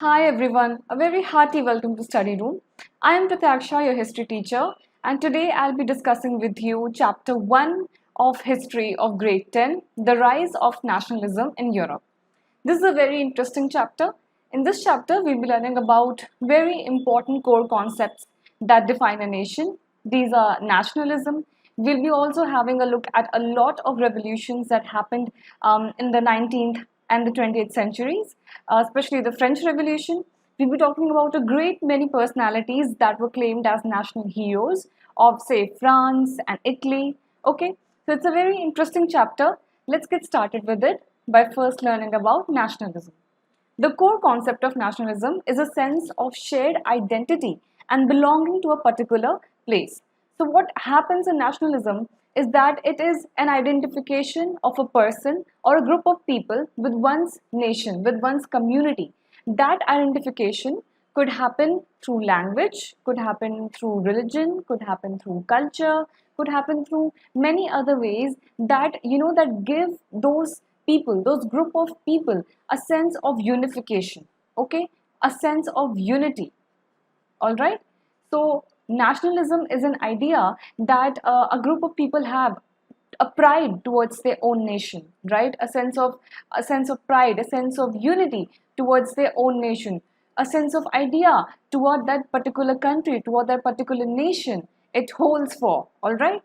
Hi everyone, a very hearty welcome to Study Room. I am Pratyaksha, your history teacher, and today I'll be discussing with you chapter 1 of History of Grade 10, The Rise of Nationalism in Europe. This is a very interesting chapter. In this chapter, we'll be learning about very important core concepts that define a nation. These are nationalism. We'll be also having a look at a lot of revolutions that happened in the 19th and the 20th centuries, especially the French Revolution. We'll be talking about a great many personalities that were claimed as national heroes of, say, France and Italy. Okay, so it's a very interesting chapter. Let's get started with it by first learning about nationalism. The core concept of nationalism is a sense of shared identity and belonging to a particular place. So, what happens in nationalism is that it is an identification of a person or a group of people with one's nation, with one's community. That identification could happen through language, could happen through religion, could happen through culture, could happen through many other ways that give those people, those group of people, a sense of unification, okay, a sense of unity. All right. So nationalism is an idea that a group of people have a pride towards their own nation, right? A sense of pride, a sense of unity towards their own nation, a sense of idea toward that particular country, toward that particular nation it holds for. All right.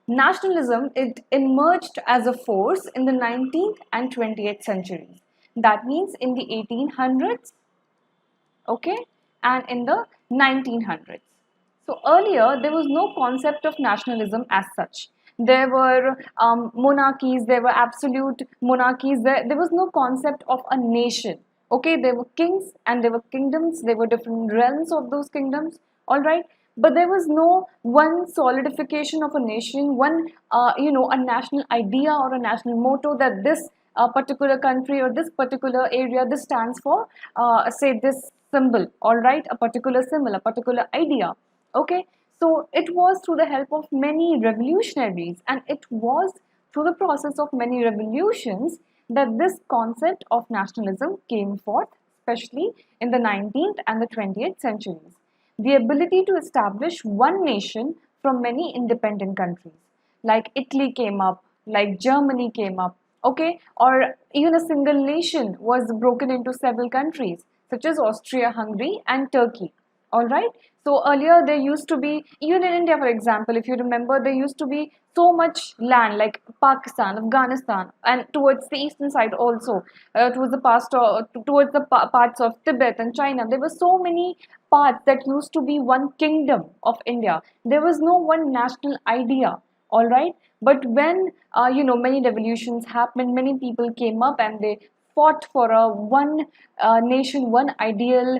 Nationalism, it emerged as a force in the 19th and 20th centuries. That means in the 1800s, okay, and in the 1900s. So earlier, there was no concept of nationalism as such. There were monarchies, there were absolute monarchies, there was no concept of a nation. Okay, there were kings and there were kingdoms, there were different realms of those kingdoms, all right. But there was no one solidification of a nation, a national idea or a national motto that this particular country or this particular area, this stands for, say, this symbol, all right, a particular symbol, a particular idea. Okay, so it was through the help of many revolutionaries, and it was through the process of many revolutions that this concept of nationalism came forth, especially in the 19th and the 20th centuries. The ability to establish one nation from many independent countries, like Italy came up, like Germany came up, okay, or even a single nation was broken into several countries, such as Austria, Hungary, and Turkey. All right. So earlier there used to be, even in India, for example, if you remember, there used to be so much land like Pakistan, Afghanistan, and towards the eastern side also, towards the parts of Tibet and China. There were so many parts that used to be one kingdom of India. There was no one national idea. All right. But when many revolutions happened, many people came up and they fought for a one nation, one ideal,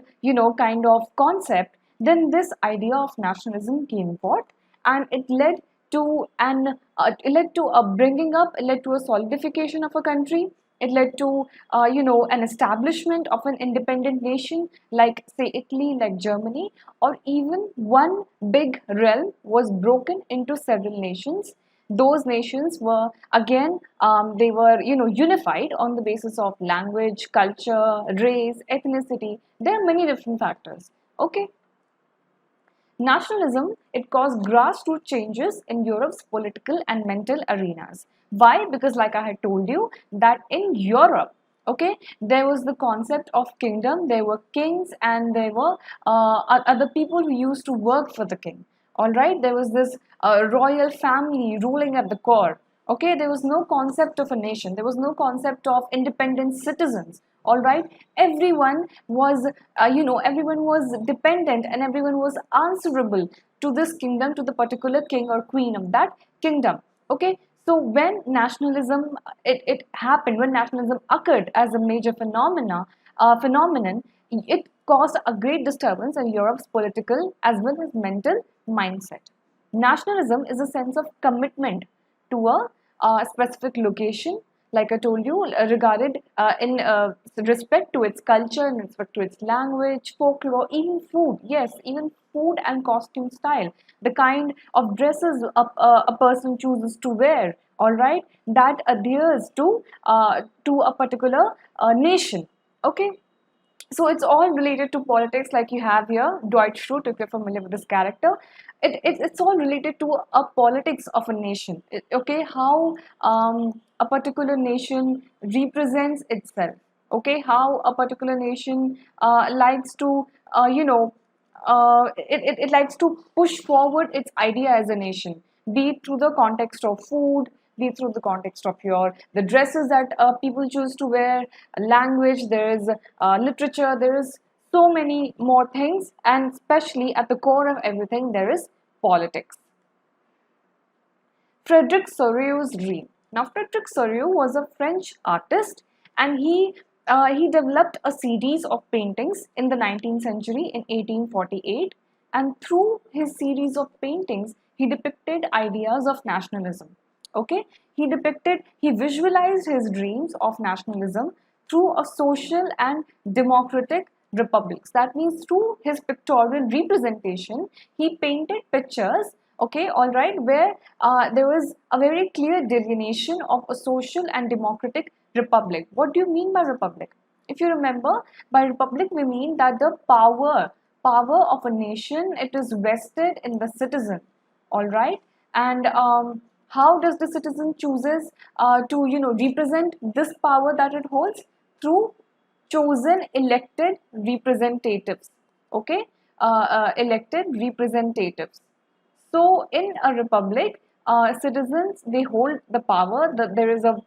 kind of concept, then this idea of nationalism came forth, and it led to a bringing up, it led to a solidification of a country. It led to, an establishment of an independent nation, like say Italy, like Germany, or even one big realm was broken into several nations. Those nations were again, they were unified on the basis of language, culture, race, ethnicity. There are many different factors. Okay. Nationalism, it caused grassroots changes in Europe's political and mental arenas. Why? Because like I had told you that in Europe, okay, there was the concept of kingdom, there were kings, and there were other people who used to work for the king. All right, there was this royal family ruling at the core. Okay, there was no concept of a nation, there was no concept of independent citizens. All right, everyone was dependent and everyone was answerable to this kingdom, to the particular king or queen of that kingdom. Okay, so when nationalism, it happened, when nationalism occurred as a major phenomenon, it caused a great disturbance in Europe's political as well as mental mindset. Nationalism is a sense of commitment to a specific location, like I told you, regarded in respect to its culture, in respect to its language, folklore, even food. Yes, even food and costume style, the kind of dresses a person chooses to wear. All right, that adheres to a particular nation. Okay. So it's all related to politics, like you have here Dwight Schrute, if you're familiar with this character. It's all related to a politics of a nation. Okay, how a particular nation represents itself. Okay, how a particular nation likes to, it likes to push forward its idea as a nation, be it through the context of food, be it through the context of your the dresses that people choose to wear, language, there is literature, there is so many more things, and especially at the core of everything there is politics. Frederick Sorrew's dream. Now, Frederick Sorrew was a French artist, and he developed a series of paintings in the 19th century in 1848. And through his series of paintings, he depicted ideas of nationalism. Okay, he visualized his dreams of nationalism through a social and democratic republics. That means through his pictorial representation, he painted pictures, okay, all right, where there was a very clear delineation of a social and democratic republic. What do you mean by republic? If you remember, by republic we mean that the power of a nation, it is vested in the citizen, all right, and how does the citizen chooses to represent this power that it holds? Through chosen elected representatives, okay, elected representatives. So in a republic, citizens, they hold the power. There is a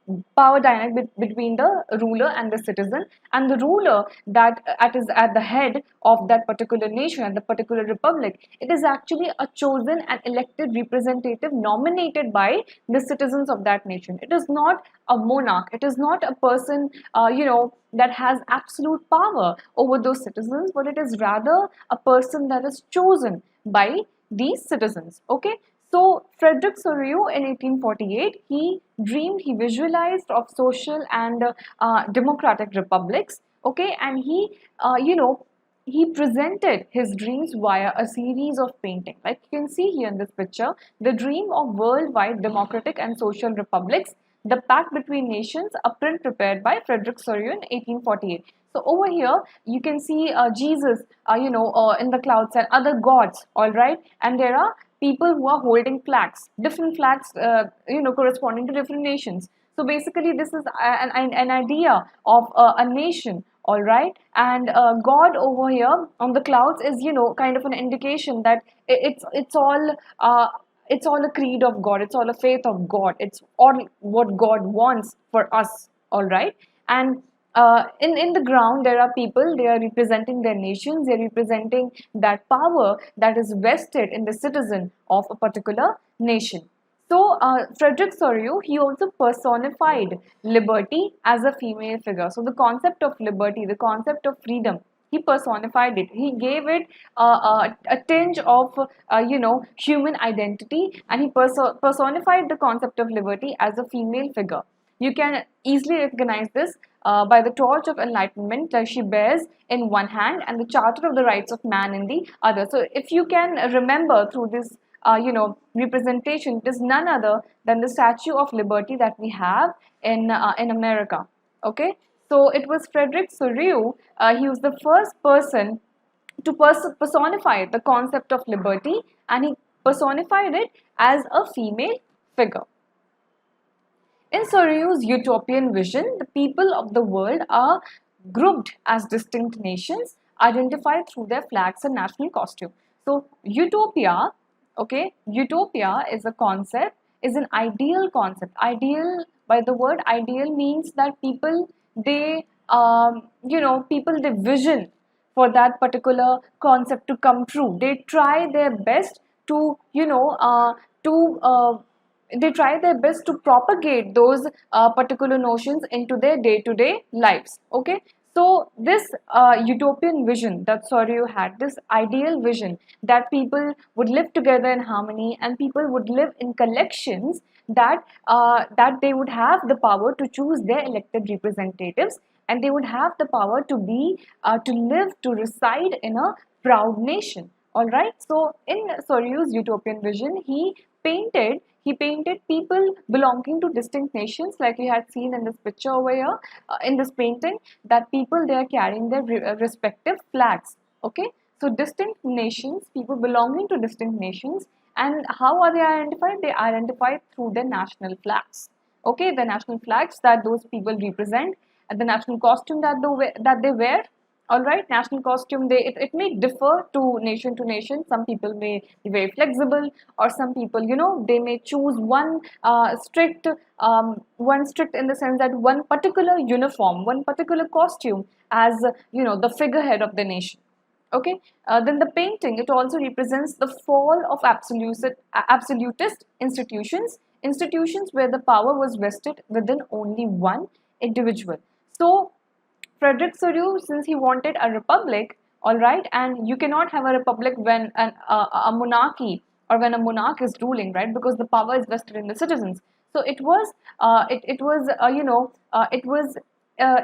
a power dynamic between the ruler and the citizen, and the ruler that is at the head of that particular nation and the particular republic. It is actually a chosen and elected representative nominated by the citizens of that nation. It is not a monarch. It is not a person that has absolute power over those citizens, but it is rather a person that is chosen by these citizens. Okay, so Frederick Sorrew in 1848, he visualized of social and democratic republics. Okay, and he presented his dreams via a series of paintings. Like you can see here in this picture, the dream of worldwide democratic and social republics, the Pact Between Nations, a print prepared by Frederick Sorrew in 1848. So over here, you can see Jesus, in the clouds and other gods, all right? And there are people who are holding flags, different flags, corresponding to different nations. So basically, this is an idea of a nation, all right? And God over here on the clouds is, kind of an indication that it's all it's all a creed of God. It's all a faith of God. It's all what God wants for us. All right. And in the ground, there are people. They are representing their nations. They are representing that power that is vested in the citizen of a particular nation. So Frederick Sorrew, he also personified liberty as a female figure. So the concept of liberty, the concept of freedom, he personified it. He gave it a tinge of human identity, and he personified the concept of liberty as a female figure. You can easily recognize this by the torch of enlightenment that she bears in one hand and the charter of the rights of man in the other. So if you can remember through this representation, it is none other than the Statue of Liberty that we have in America. Okay, so it was Frederick Sorrew. He was the first person to personify the concept of liberty, and he personified it as a female figure. In Sorrew's utopian vision, the people of the world are grouped as distinct nations, identified through their flags and national costume. So, utopia, okay, utopia is a concept, is an ideal concept. Ideal, by the word ideal, means that people, they, people, they vision for that particular concept to come true. They try their best to, to they try their best to propagate those particular notions into their day-to-day lives. Okay, so this utopian vision that Sorrew had, this ideal vision that people would live together in harmony and people would live in collections, that they would have the power to choose their elected representatives, and they would have the power to be to live, to reside in a proud nation. All right, so in Sorrew's utopian vision, he he painted people belonging to distinct nations, like we had seen in this picture over here, in this painting, that people, they are carrying their respective flags. Okay, so distinct nations, people belonging to distinct nations, and how are they identified? They are identified through their national flags. Okay, the national flags that those people represent, and the national costume that they wear. All right, national costume, it may differ to nation. Some people may be very flexible, or some people, they may choose one strict in the sense that one particular uniform, one particular costume as the figurehead of the nation. Okay, then the painting, it also represents the fall of absolutist institutions where the power was vested within only one individual. So Frederick Soru, since he wanted a republic, all right, and you cannot have a republic when a monarchy, or when a monarch is ruling, right? Because the power is vested in the citizens. So it was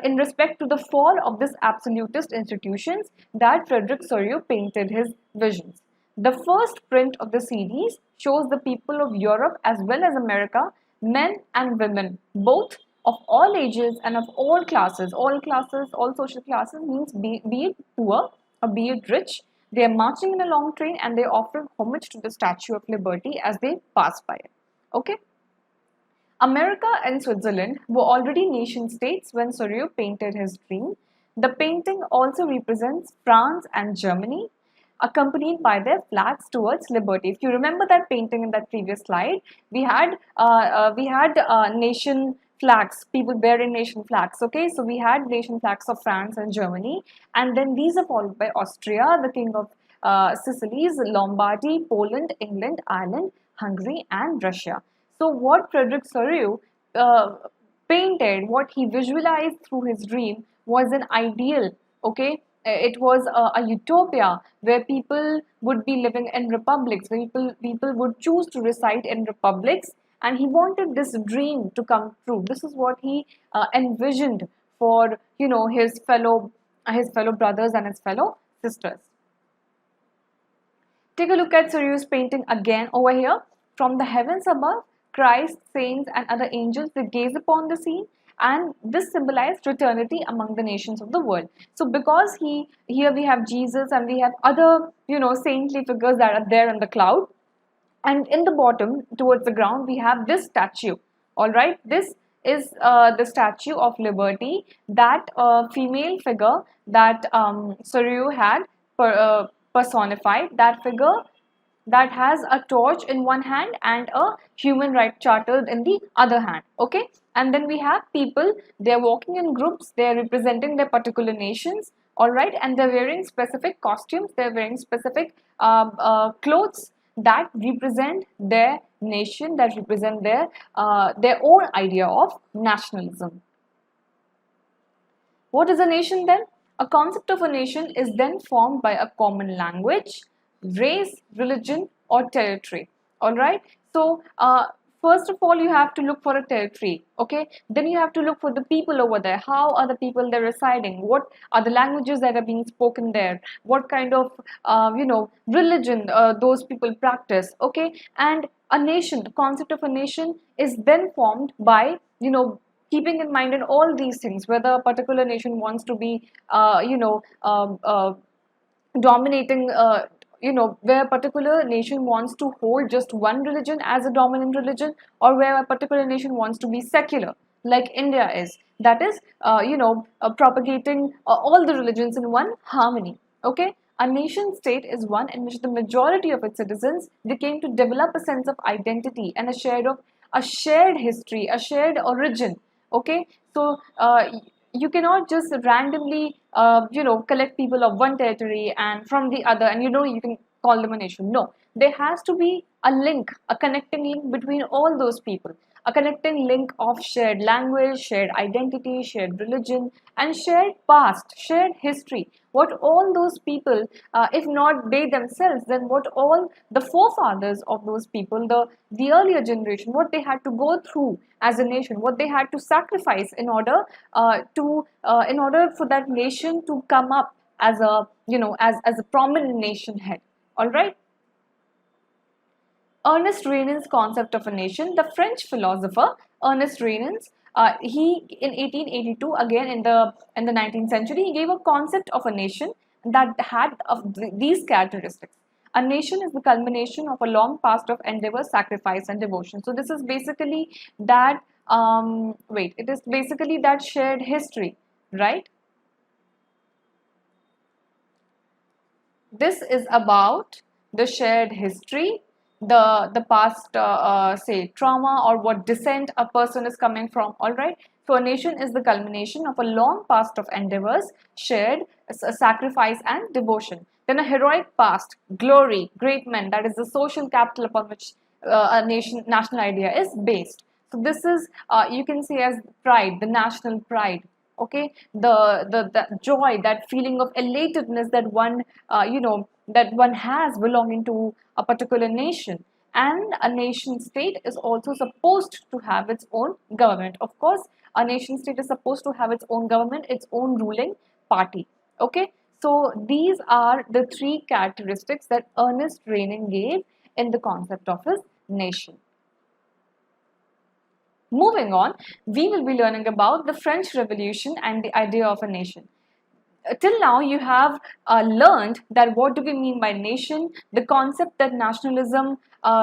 in respect to the fall of this absolutist institutions that Frederick Soru painted his visions. The first print of the series shows the people of Europe as well as America, men and women, both of all ages and of all classes, all social classes, means be it poor or be it rich, they are marching in a long train and they offer homage to the Statue of Liberty as they pass by it. Okay. America and Switzerland were already nation states when Sorio painted his dream. The painting also represents France and Germany, accompanied by their flags towards liberty. If you remember that painting in that previous slide, we had nation flags, people bearing nation flags. Okay, so we had nation flags of France and Germany, and then these are followed by Austria, the king of Sicily's, Lombardy, Poland, England, Ireland, Hungary, and Russia. So what Frederick Sorio painted, what he visualized through his dream, was an ideal. Okay, it was a utopia where people would be living in republics, where people would choose to reside in republics, and he wanted this dream to come true. This is what he envisioned for his fellow brothers and his fellow sisters. Take a look at Sorio's painting again over here. From the heavens above, Christ, saints, and other angels, they gaze upon the scene, and this symbolized fraternity among the nations of the world. So because here we have Jesus and we have other saintly figures that are there in the cloud, and in the bottom towards the ground we have this statue. All right, this is the Statue of Liberty, that female figure that Sorio had personified, that figure that has a torch in one hand and a human right charter in the other hand. Okay, and then we have people, they're walking in groups, they're representing their particular nations. All right, and they're wearing specific costumes, they're wearing specific clothes that represent their nation, that represent their own idea of nationalism. What is a nation then? A concept of a nation is then formed by a common language, race, religion, or territory. All right. So, first of all, you have to look for a territory. Okay. Then you have to look for the people over there. How are the people there residing? What are the languages that are being spoken there? What kind of religion those people practice? Okay. And a nation, the concept of a nation is then formed by keeping in mind in all these things, whether a particular nation wants to be dominating, where a particular nation wants to hold just one religion as a dominant religion, or where a particular nation wants to be secular, like India is. That is, propagating all the religions in one harmony. Okay, a nation state is one in which the majority of its citizens, they came to develop a sense of identity and a shared history, a shared origin. Okay, so you cannot just randomly collect people of one territory and from the other, and you can call them a nation. No, there has to be a link, a connecting link between all those people, a connecting link of shared language, shared identity, shared religion, and shared past, shared history. What all those people, if not they themselves, then what all the forefathers of those people, the earlier generation, what they had to go through as a nation, what they had to sacrifice in order for that nation to come up as a as a prominent nation head. All right. Ernest Renan's concept of a nation, the French philosopher Ernest Renan's, he in 1882, again in the 19th century, he gave a concept of a nation that had these characteristics. A nation is the culmination of a long past of endeavor, sacrifice, and devotion. So this is basically that. It is basically that shared history, right? This is about the shared history, the past, say, trauma or what descent a person is coming from. All right. So a nation is the culmination of a long past of endeavors, shared sacrifice and devotion. Then a heroic past, glory, great men. That is the social capital upon which a national idea is based. So this is, you can say, as pride, the national pride. Okay, the joy, that feeling of elatedness that one, that one has belonging to a particular nation. And a nation state is also supposed to have its own government. Of course, a nation state is supposed to have its own government, its own ruling party. Okay, so these are the three characteristics that Ernest Renan gave in the concept of his nation. Moving on, we will be learning about the French Revolution and the idea of a nation. Till now, you have learned that what do we mean by nation, the concept that nationalism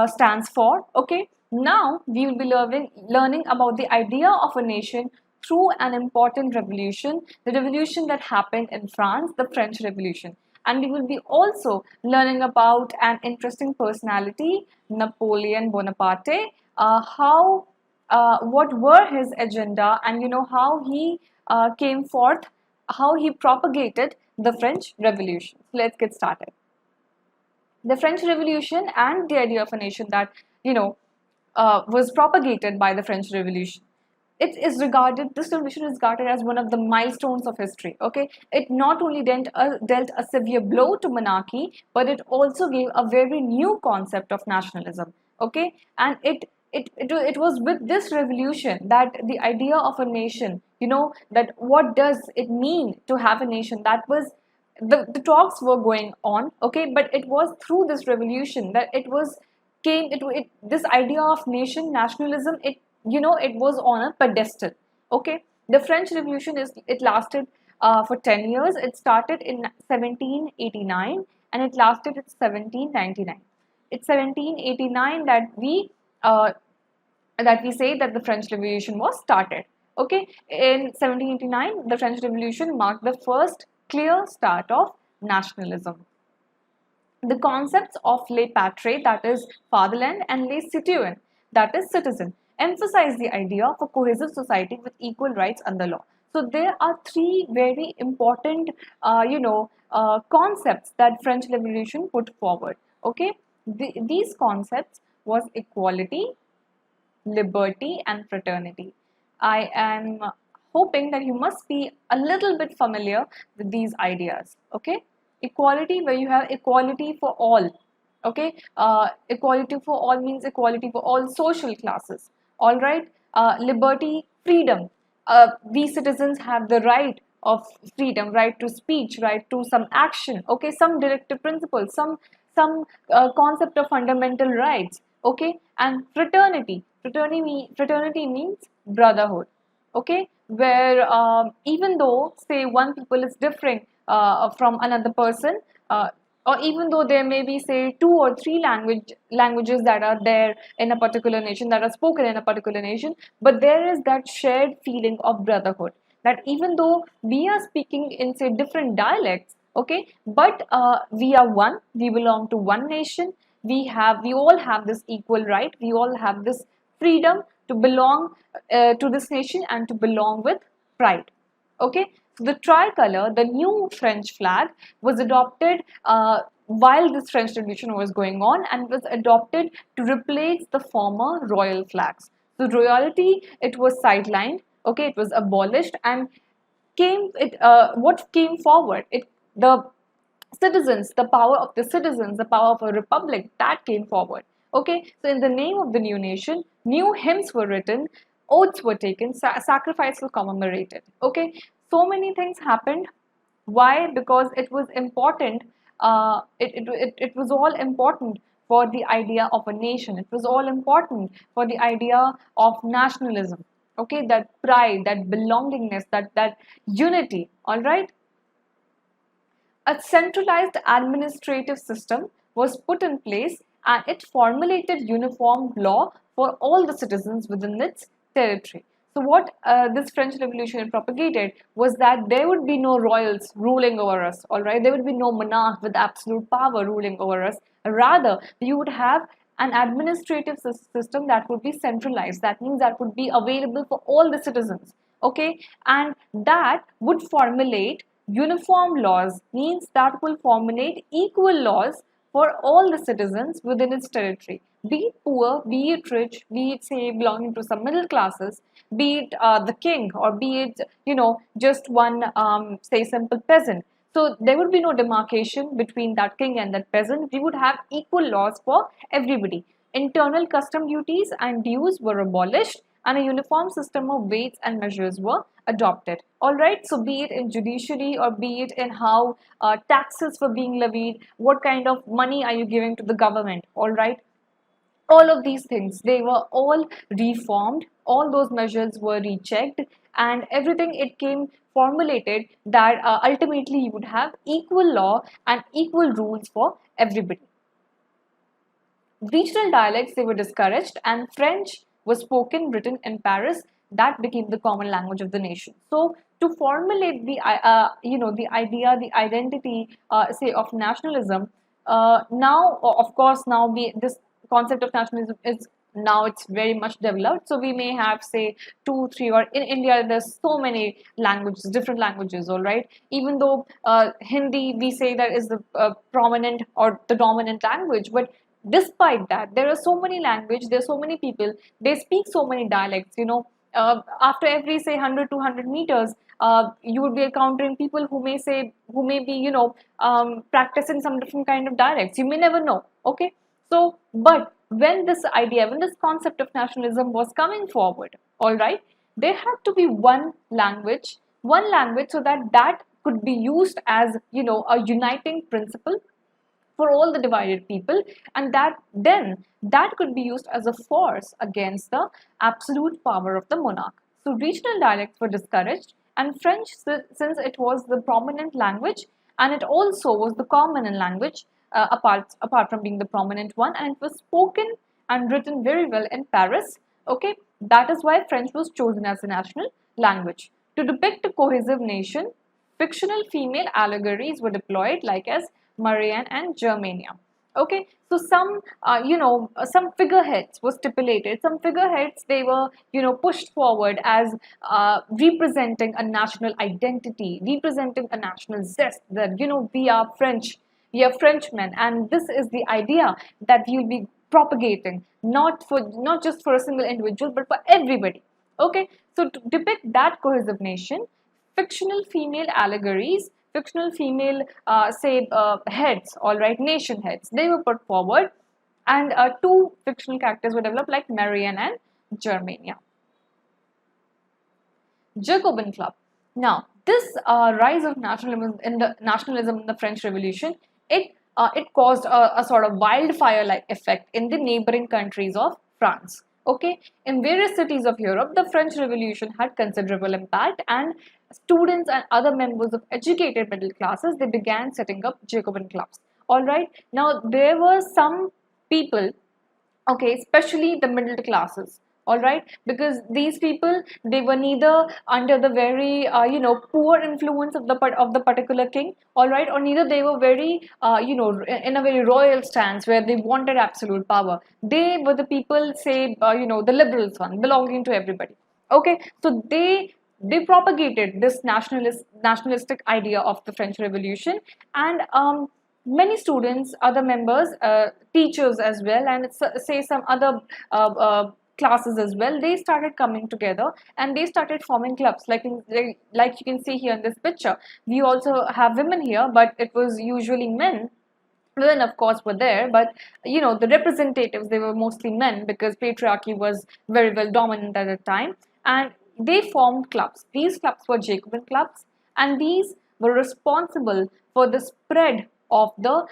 stands for. Okay, now we will be learning about the idea of a nation through an important revolution, the revolution that happened in France, the French Revolution. And we will be also learning about an interesting personality, Napoleon Bonaparte, what were his agenda, and how he came forth, how he propagated the French Revolution. Let's get started. The French Revolution and the idea of a nation that was propagated by the French Revolution. This revolution is regarded as one of the milestones of history. Okay, it not only dealt a severe blow to monarchy, but it also gave a very new concept of nationalism. Okay, and it was with this revolution that the idea of a nation, that what does it mean to have a nation, that was the talks were going on. Okay, but it was through this revolution that this idea of nationalism, it was on a pedestal. Okay, the French Revolution it lasted for 10 years. It started in 1789 and it lasted to 1799. It's 1789 that we say that the French Revolution was started. Okay, in 1789, the French Revolution marked the first clear start of nationalism. The concepts of les patries, that is fatherland, and les citoyens, that is citizen, emphasize the idea of a cohesive society with equal rights under law. So there are three very important, concepts that French Revolution put forward. Okay, these concepts was equality, liberty, and fraternity. I am hoping that you must be a little bit familiar with these ideas. Okay, equality, where you have equality for all. Okay, equality for all means equality for all social classes. All right, liberty, freedom. We citizens have the right of freedom, right to speech, right to some action. Okay, some directive principles, some concept of fundamental rights. Okay, and fraternity. Fraternity means brotherhood. Okay, where even though, say, one people is differing from another person, or even though there may be, say, two or three languages that are there in a particular nation, that are spoken in a particular nation, but there is that shared feeling of brotherhood, that even though we are speaking in, say, different dialects, okay, but we are one, we belong to one nation, we all have this equal right, we all have this freedom to belong to this nation and to belong with pride. Okay, so the tricolor, the new French flag, was adopted while this French Revolution was going on, and was adopted to replace the former royal flags. So royalty, it was sidelined. Okay, it was abolished, and what came forward? The citizens, the power of the citizens, the power of a republic, that came forward. Okay, so in the name of the new nation, new hymns were written, oaths were taken, sacrifices were commemorated. Okay, so many things happened. Why? Because it was important. It was all important for the idea of a nation. It was all important for the idea of nationalism. Okay, that pride, that belongingness, that unity. All right. A centralized administrative system was put in place and it formulated uniform law for all the citizens within its territory. So, what this French Revolution propagated was that there would be no royals ruling over us, all right? There would be no monarch with absolute power ruling over us. Rather, you would have an administrative system that would be centralized. That means that would be available for all the citizens, okay? And that would formulate uniform laws, means that will formulate equal laws for all the citizens within its territory, be it poor, be it rich, be it say belonging to some middle classes, be it the king, or be it just one say simple peasant. So there would be no demarcation between that king and that peasant. We would have equal laws for everybody. Internal custom duties and dues were abolished and a uniform system of weights and measures were adopted. All right, so be it in judiciary or be it in how taxes were being levied, what kind of money are you giving to the government, all right, all of these things, they were all reformed, all those measures were rechecked, and everything it came formulated that ultimately you would have equal law and equal rules for everybody. Regional dialects, they were discouraged and French was spoken, written in Paris. That became the common language of the nation. So to formulate the the idea, the identity, say of nationalism, now of course now this concept of nationalism is now it's very much developed. So we may have say two, three, or in India there's so many languages, different languages, all right. Even though Hindi we say that is the prominent or the dominant language, but despite that there are so many language, there are so many people, they speak so many dialects, after every say 100 200 meters you would be encountering people who may say, who may be practicing some different kind of dialects, you may never know, okay. So but when this idea, when this concept of nationalism was coming forward, all right, there had to be one language so that that could be used as a uniting principle for all the divided people, and that could be used as a force against the absolute power of the monarch. So regional dialects were discouraged, and French, since it was the prominent language and it also was the common language, apart from being the prominent one, and it was spoken and written very well in Paris, okay, that is why French was chosen as a national language. To depict a cohesive nation, fictional female allegories were deployed, like as Marianne and Germania. Okay, so some figureheads were stipulated. Some figureheads, they were pushed forward as representing a national identity, representing a national zest. That we are French, we are Frenchmen, and this is the idea that we will be propagating, not just for a single individual, but for everybody. Okay, so to depict that cohesive nation, fictional female allegories, fictional female, say, heads, all right, nation heads, they were put forward, and two fictional characters were developed, like Marianne and Germania. Jacobin Club. Now, this rise of nationalism in the French Revolution, it caused a sort of wildfire-like effect in the neighboring countries of France. Okay, in various cities of Europe, the French Revolution had considerable impact, and students and other members of educated middle classes, they began setting up Jacobin clubs. All right, now there were some people, okay, especially the middle classes, all right, because these people, they were neither under the very poor influence of the particular king, all right, or neither they were very in a very royal stance where they wanted absolute power. They were the people, say, the liberals one, belonging to everybody. Okay, so they propagated this nationalistic idea of the French Revolution, and many students, other members, teachers as well, and say some other classes as well, they started coming together and they started forming clubs, like you can see here in this picture. We also have women here, but it was usually men. Women of course were there, but the representatives, they were mostly men, because patriarchy was very well dominant at the time, and they formed clubs. These clubs were Jacobin clubs, and these were responsible for the spread of the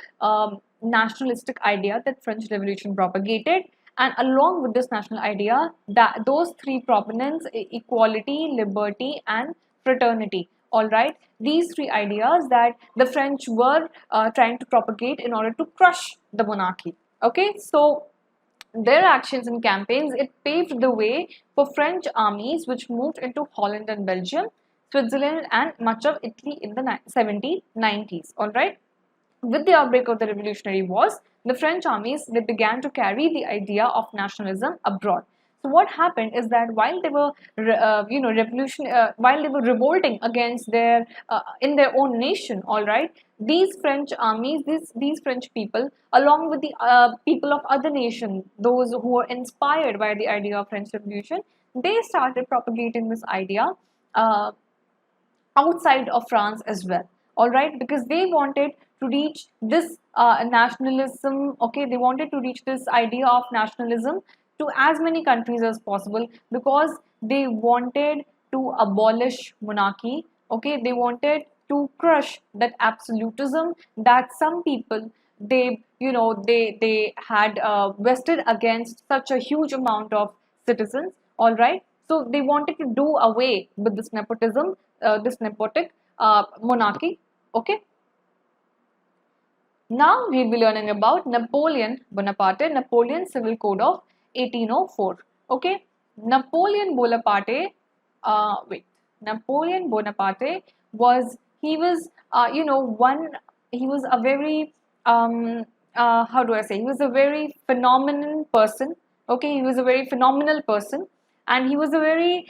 nationalistic idea that French Revolution propagated, and along with this national idea, that those three proponents, equality, liberty, and fraternity. All right, these three ideas that the French were trying to propagate in order to crush the monarchy. Okay, so their actions and campaigns, it paved the way for French armies which moved into Holland and Belgium, Switzerland, and much of Italy in the 1790s. All right. With the outbreak of the Revolutionary Wars, the French armies, they began to carry the idea of nationalism abroad. So what happened is that while they were, while they were revolting against their in their own nation, all right, these French armies, these French people, along with the people of other nations, those who were inspired by the idea of French Revolution, they started propagating this idea. Outside of France as well. All right, because they wanted to reach this nationalism. Okay, they wanted to reach this idea of nationalism to as many countries as possible because they wanted to abolish monarchy. Okay, they wanted to crush that absolutism that some people, they had vested against such a huge amount of citizens. All right, so they wanted to do away with this nepotism, this nepotic monarchy. Okay, now we'll be learning about Napoleon Bonaparte, Napoleon Civil Code of 1804. Okay, Napoleon Bonaparte, Napoleon Bonaparte was, he was, he was a very, how do I say, he was a very phenomenal person. Okay, he was a very phenomenal person, and he was a very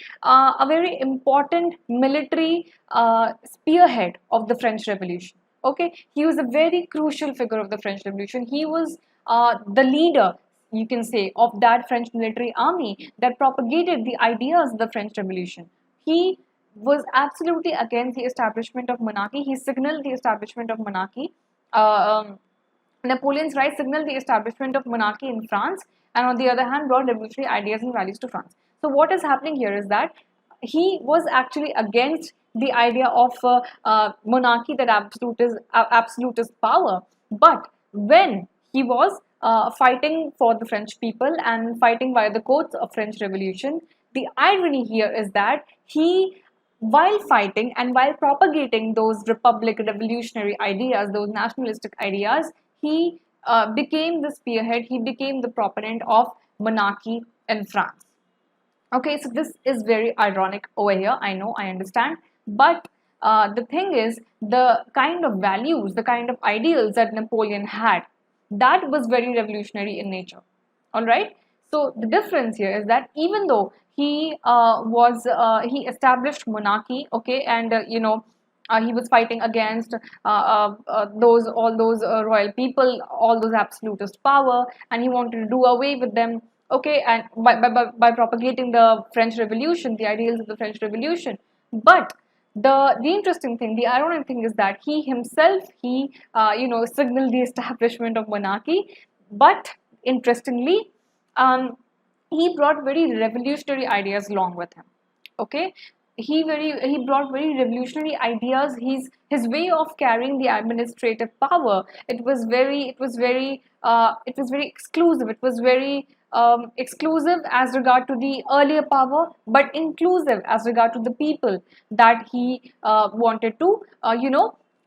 important military spearhead of the French Revolution. Okay, he was a very crucial figure of the French Revolution. He was the leader, you can say, of that French military army that propagated the ideas of the French Revolution. He was absolutely against the establishment of monarchy. He signaled the establishment of monarchy. Napoleon's rise signaled the establishment of monarchy in France, and on the other hand, brought revolutionary ideas and values to France. So, what is happening here is that he was actually against the idea of monarchy, that absolutist power. But when he was fighting for the French people and fighting by the courts of French Revolution, the irony here is that he, while fighting and while propagating those republic revolutionary ideas, those nationalistic ideas, he became the spearhead, he became the proponent of monarchy in France. Okay, so this is very ironic over here. I know, I understand. But the thing is, the kind of values, the kind of ideals that Napoleon had, that was very revolutionary in nature. All right. So the difference here is that even though he established monarchy, okay, and he was fighting against those all those royal people, all those absolutist power, and he wanted to do away with them. Okay, and by propagating the French Revolution, the ideals of the French Revolution. But the interesting thing, the ironic thing is that he himself, signaled the establishment of monarchy. But interestingly, he brought very revolutionary ideas along with him. Okay, he brought very revolutionary ideas. His way of carrying the administrative power, it was very exclusive. It was very exclusive as regard to the earlier power, but inclusive as regard to the people that he wanted to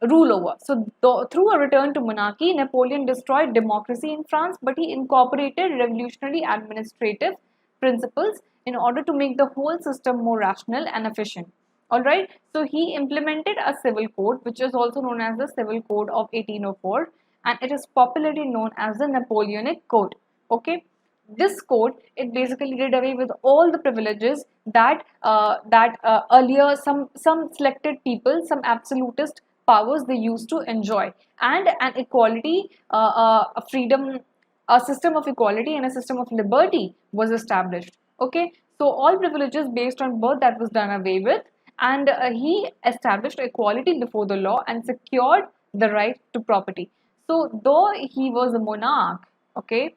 rule over. So through a return to monarchy, Napoleon destroyed democracy in France, but he incorporated revolutionary administrative principles in order to make the whole system more rational and efficient. All right. So he implemented a civil code, which is also known as the Civil Code of 1804, and it is popularly known as the Napoleonic Code. Okay. This code, it basically did away with all the privileges that earlier some selected people, some absolutist powers they used to enjoy, and an equality, a freedom, a system of equality and a system of liberty was established. Okay, so all privileges based on birth, that was done away with, and he established equality before the law and secured the right to property. So though he was a monarch, okay,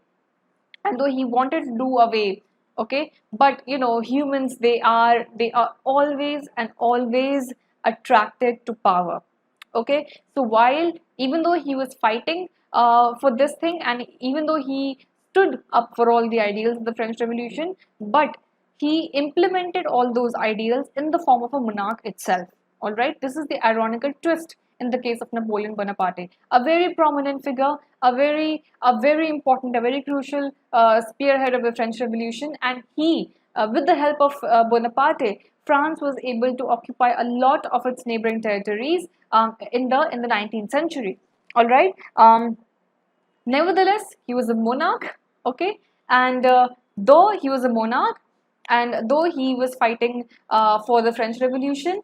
and though he wanted to do away, okay, but humans, they are always and always attracted to power. Okay, so while even though he was fighting for this thing, and even though he stood up for all the ideals of the French Revolution, but he implemented all those ideals in the form of a monarch itself. All right, this is the ironical twist in the case of Napoleon Bonaparte, a very prominent figure, a very important, a very crucial spearhead of the French Revolution, and he, with the help of Bonaparte, France was able to occupy a lot of its neighboring territories in the 19th century. All right. Nevertheless, he was a monarch, okay, and though he was a monarch, and though he was fighting for the French Revolution,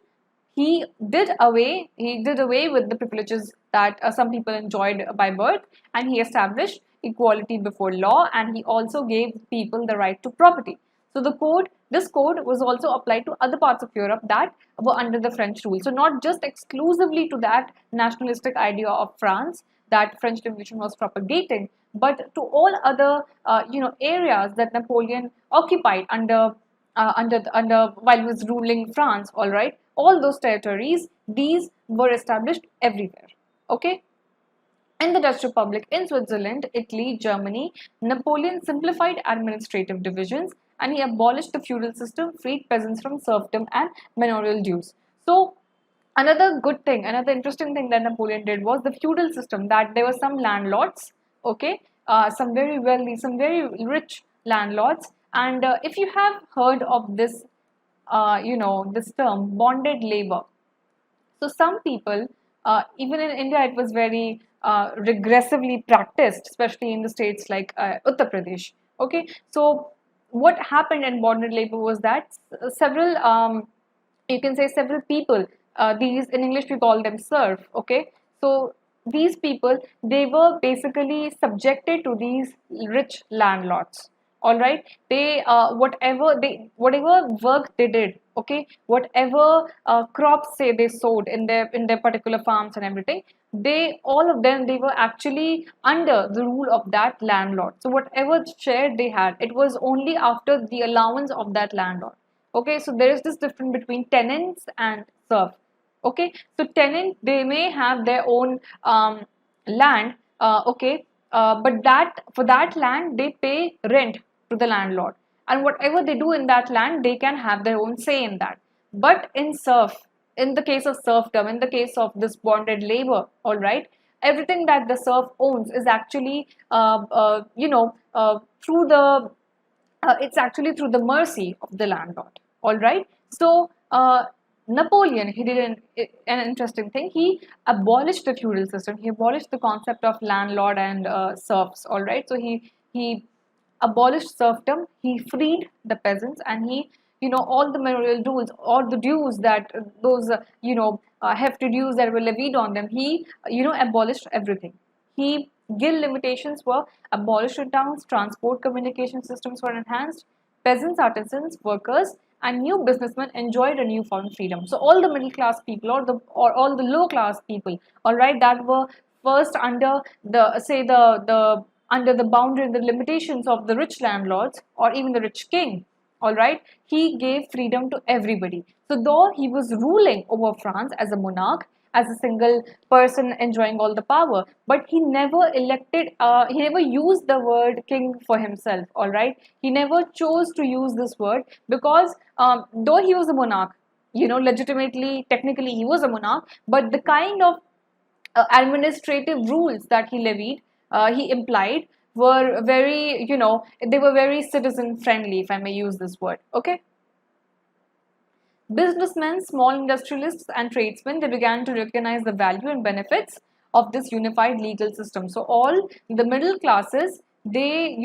he did away with the privileges that some people enjoyed by birth, and he established equality before law, and he also gave people the right to property. So this code was also applied to other parts of Europe that were under the French rule. So not just exclusively to that nationalistic idea of France that French Revolution was propagating, but to all other areas that Napoleon occupied under while he was ruling France. All right, all those territories, these were established everywhere. Okay. In the Dutch Republic, in Switzerland, Italy, Germany, Napoleon simplified administrative divisions and he abolished the feudal system, freed peasants from serfdom and manorial dues. So, another good thing, another interesting thing that Napoleon did was the feudal system, that there were some landlords, okay, some very wealthy, some very rich landlords. And if you have heard of this, this term, bonded labor. So some people, even in India, it was very regressively practiced, especially in the states like Uttar Pradesh. Okay, so what happened in bonded labor was that several, you can say several people, these in English we call them serf. Okay, so these people, they were basically subjected to these rich landlords. All right, they whatever work they did, okay, whatever crops say they sowed in their particular farms and everything, they all of them, they were actually under the rule of that landlord. So whatever share they had, it was only after the allowance of that landlord. Okay, so there is this difference between tenants and serf. Okay, so tenant, they may have their own land, okay, but that for that land they pay rent to the landlord, and whatever they do in that land, they can have their own say in that. But in the case of serfdom, in the case of this bonded labor, all right, everything that the serf owns is actually through the it's actually through the mercy of the landlord. All right. So Napoleon, he did an interesting thing. He abolished the feudal system. He abolished the concept of landlord and serfs. All right. So he abolished serfdom. He freed the peasants, and he, all the manorial dues, all the dues that those hefty dues that were levied on them. He abolished everything. He Guild limitations were abolished in towns, transport communication systems were enhanced, peasants, artisans, workers, and new businessmen enjoyed a newfound freedom. So all the middle class people, or all the low class people, all right, that were first under the under the boundary and the limitations of the rich landlords or even the rich king, all right, he gave freedom to everybody. So though he was ruling over France as a monarch, as a single person enjoying all the power, but he never used the word king for himself. All right, he never chose to use this word because though he was a monarch, legitimately, technically he was a monarch, but the kind of administrative rules that he levied, he implied, were very, they were very citizen friendly, if I may use this word. Okay. Businessmen, small industrialists, and tradesmen, they began to recognize the value and benefits of this unified legal system. So all the middle classes, they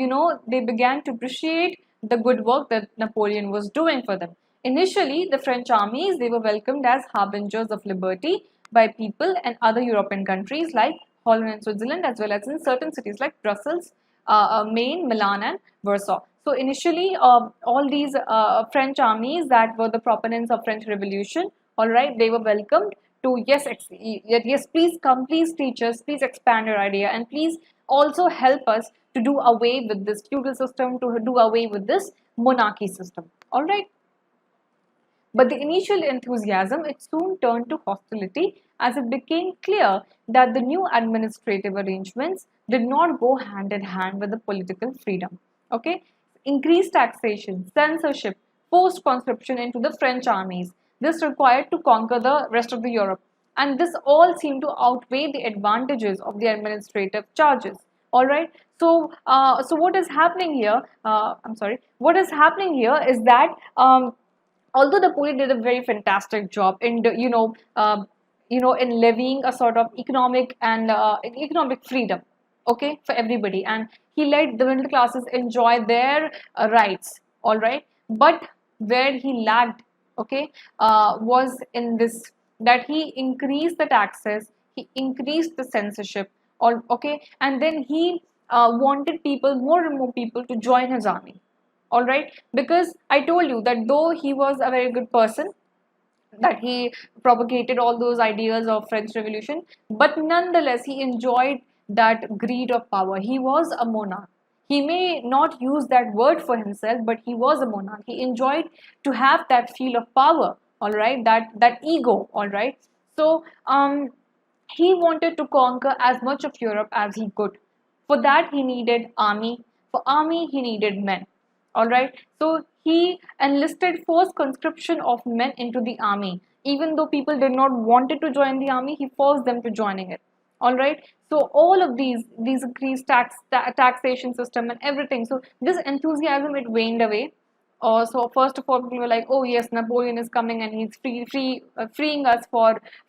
began to appreciate the good work that Napoleon was doing for them. Initially, the French armies, they were welcomed as harbingers of liberty by people in other European countries like Holland and Switzerland, as well as in certain cities like Brussels, Maine, Milan, and Warsaw. So initially, all these French armies that were the proponents of French Revolution, all right, they were welcomed to, yes, please come, please teach us, please expand your idea, and please also help us to do away with this feudal system, to do away with this monarchy system. All right. But the initial enthusiasm, it soon turned to hostility as it became clear that the new administrative arrangements did not go hand in hand with the political freedom. Okay, increased taxation, censorship, forced conscription into the French armies. This required to conquer the rest of the Europe, and this all seemed to outweigh the advantages of the administrative charges. All right. So what is happening here? I'm sorry. What is happening here is that although the police did a very fantastic job in in levying a sort of economic freedom, okay, for everybody, and he let the middle classes enjoy their rights, all right. But where he lagged, okay, was in this, that he increased the taxes, he increased the censorship, all okay, and then he wanted people, more and more people, to join his army, all right, because I told you that though he was a very good person, that he propagated all those ideas of French Revolution, but nonetheless he enjoyed that greed of power. He was a monarch. He may not use that word for himself, but he was a monarch. He enjoyed to have that feel of power, all right, that ego, all right. So he wanted to conquer as much of Europe as he could. For that, he needed army. For army, he needed men. All right. So he enlisted forced conscription of men into the army. Even though people did not wanted to join the army, he forced them to joining it. All right. So all of these increased taxation system and everything. So this enthusiasm, it waned away. So first of all, people were like, "Oh yes, Napoleon is coming and he's freeing us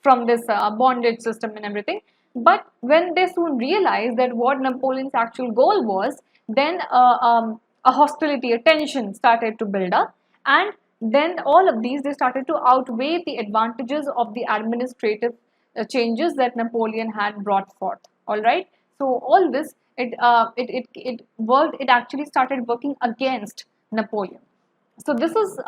from this bondage system and everything." But when they soon realized that what Napoleon's actual goal was, then a hostility, a tension started to build up, and then all of these, they started to outweigh the advantages of the administrative changes that Napoleon had brought forth. All right. So all this, it worked. It actually started working against Napoleon. So this is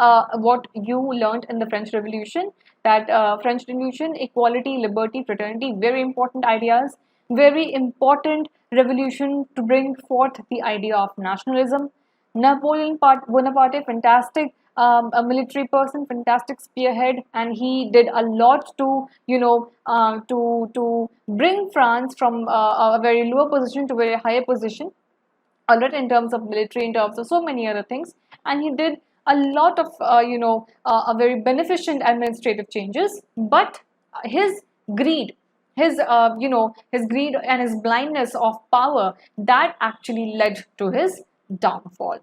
what you learned in the French Revolution, that French Revolution, equality, liberty, fraternity, very important ideas, very important revolution to bring forth the idea of nationalism. Napoleon Bonaparte, fantastic a military person, fantastic spearhead, and he did a lot to, to bring France from a very lower position to a very higher position, a lot in terms of military, in terms of so many other things, and he did a lot of a very beneficent administrative changes. But his greed, his greed and his blindness of power, that actually led to his downfall.